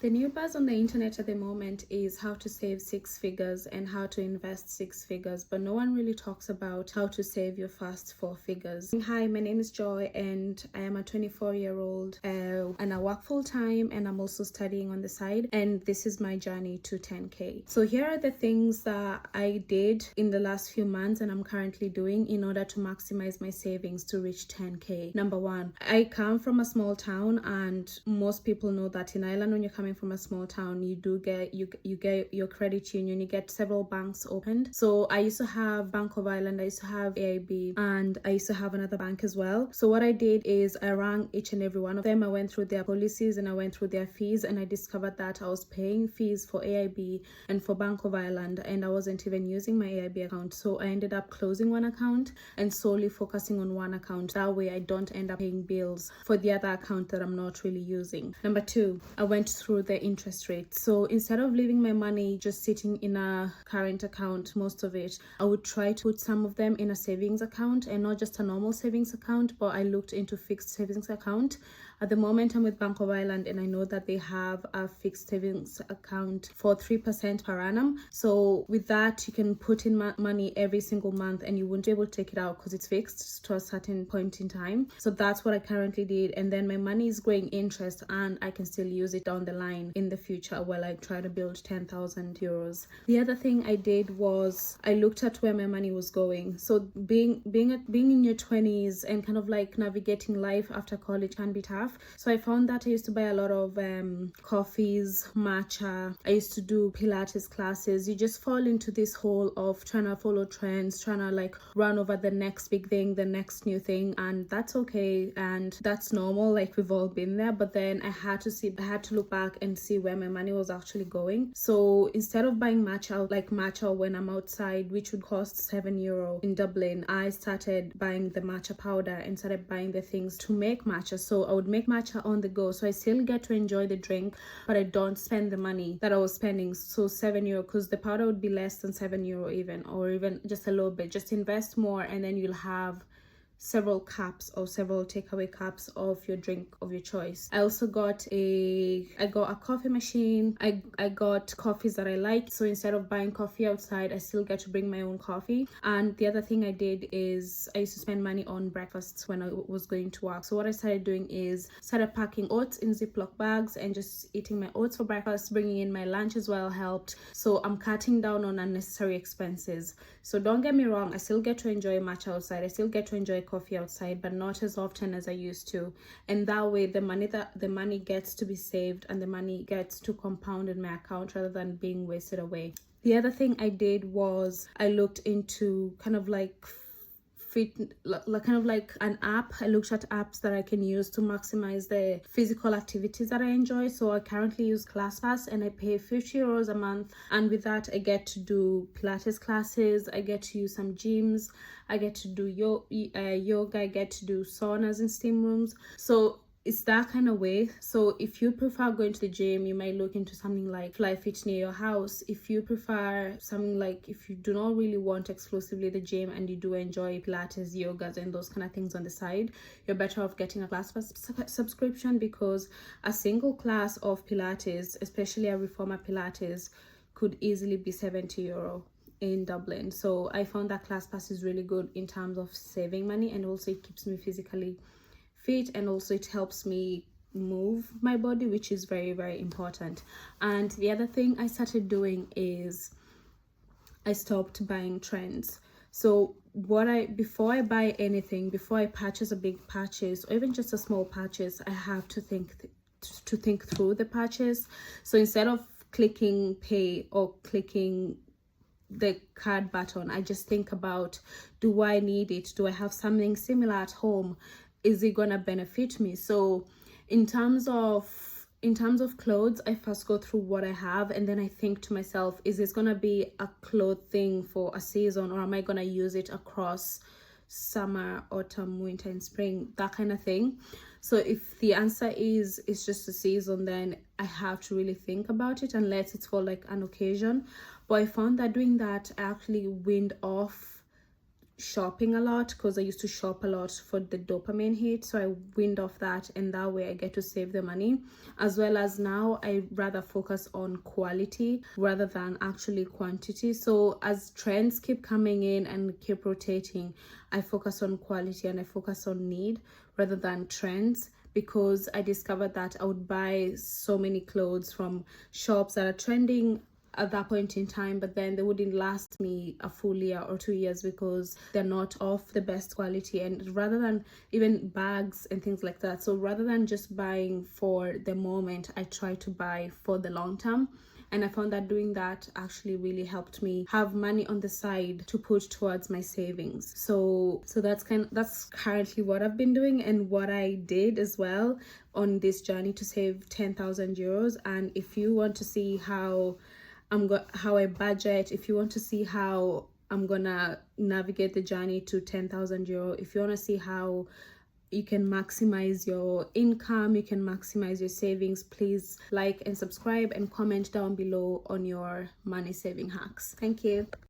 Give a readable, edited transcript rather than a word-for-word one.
The new buzz on the internet at the moment is how to save six figures and how to invest six figures, but no one really talks about how to save your first four figures. Hi, my name is Joy and I am a 24-year-old and I work full-time and I'm also studying on the side, and this is my journey to 10K. So here are the things that I did in the last few months and I'm currently doing in order to maximize my savings to reach 10K. Number one, I come from a small town, and most people know that in Ireland, when you're coming from a small town, you get your credit union, you get several banks opened. So I used to have Bank of Ireland, I used to have AIB, and I used to have another bank as well. So what I did is I rang each and every one of them. I went through their policies and I went through their fees, and I discovered that I was paying fees for AIB and for Bank of Ireland, and I wasn't even using my AIB account. So I ended up closing one account and solely focusing on one account. That way I don't end up paying bills for the other account that I'm not really using. Number two, I went through the interest rate. So instead of leaving my money just sitting in a current account, most of it, I would try to put some of them in a savings account, and not just a normal savings account, but I looked into fixed savings account. At the moment, I'm with Bank of Ireland, and I know that they have a fixed savings account for 3% per annum. So with that, you can put in money every single month, and you won't be able to take it out because it's fixed to a certain point in time. So that's what I currently did, and then my money is growing interest, and I can still use it down the line in the future while I try to build 10,000 euros. The other thing I did was I looked at where my money was going. So being in your 20s and kind of like navigating life after college can be tough. So I found that I used to buy a lot of coffees, matcha. I used to do Pilates classes. You just fall into this hole of trying to follow trends, trying to like run over the next big thing, the next new thing, and that's okay and that's normal. Like, we've all been there. But then I had to look back and see where my money was actually going. So instead of buying matcha when I'm outside, which would cost €7 in Dublin, I started buying the matcha powder and started buying the things to make matcha. So I would make matcha on the go, so I still get to enjoy the drink, but I don't spend the money that I was spending. So €7, because the powder would be less than €7 even, or even just a little bit. Just invest more, and then you'll have several cups or several takeaway cups of your drink of your choice. I also got a coffee machine. I got coffees that I like, so instead of buying coffee outside, I still get to bring my own coffee. And the other thing I did is I used to spend money on breakfasts when I was going to work. So what I started doing is started packing oats in Ziploc bags and just eating my oats for breakfast. Bringing in my lunch as well helped. So I'm cutting down on unnecessary expenses. So don't get me wrong, I still get to enjoy matcha outside, I still get to enjoy coffee outside, but not as often as I used to. And that way the money gets to be saved, and the money gets to compound in my account rather than being wasted away. The other thing I did was I looked into kind of like an app. I looked at apps that I can use to maximize the physical activities that I enjoy. So I currently use ClassPass, and I pay €50 a month, and with that I get to do Pilates classes, I get to use some gyms, I get to do yoga, I get to do saunas and steam rooms. So it's that kind of way. So if you prefer going to the gym, you might look into something like Fly Fit near your house. If you prefer something like, if you do not really want exclusively the gym and you do enjoy Pilates, yogas and those kind of things on the side, you're better off getting a ClassPass subscription, because a single class of Pilates, especially a reformer Pilates, could easily be €70 in Dublin. So I found that ClassPass is really good in terms of saving money, and also it keeps me physically fit, and also it helps me move my body, which is very, very important. And the other thing I started doing is I stopped buying trends. So before I buy anything, before I purchase a big purchase or even just a small purchase, I have to think through the purchase. So instead of clicking pay or clicking the card button, I just think about, do I need it? Do I have something similar at home? Is it gonna benefit me? So in terms of clothes, I first go through what I have, and then I think to myself, is this gonna be a cloth thing for a season, or am I gonna use it across summer, autumn, winter and spring, that kind of thing. So if the answer is it's just a season, then I have to really think about it, unless it's for like an occasion. But I found that doing that, I actually weaned off shopping a lot, because I used to shop a lot for the dopamine hit. So I weaned off that, and that way I get to save the money. As well as now I rather focus on quality rather than actually quantity. So as trends keep coming in and keep rotating, I focus on quality and I focus on need rather than trends, because I discovered that I would buy so many clothes from shops that are trending at that point in time, but then they wouldn't last me a full year or 2 years because they're not of the best quality. And rather than even bags and things like that, so rather than just buying for the moment, I try to buy for the long term. And I found that doing that actually really helped me have money on the side to put towards my savings. So that's currently what I've been doing and what I did as well on this journey to save 10,000 euros. And if you want to see how I budget, if you want to see how I'm gonna navigate the journey to 10,000 euro, if you want to see how you can maximize your income, you can maximize your savings, please like and subscribe and comment down below on your money saving hacks. Thank you.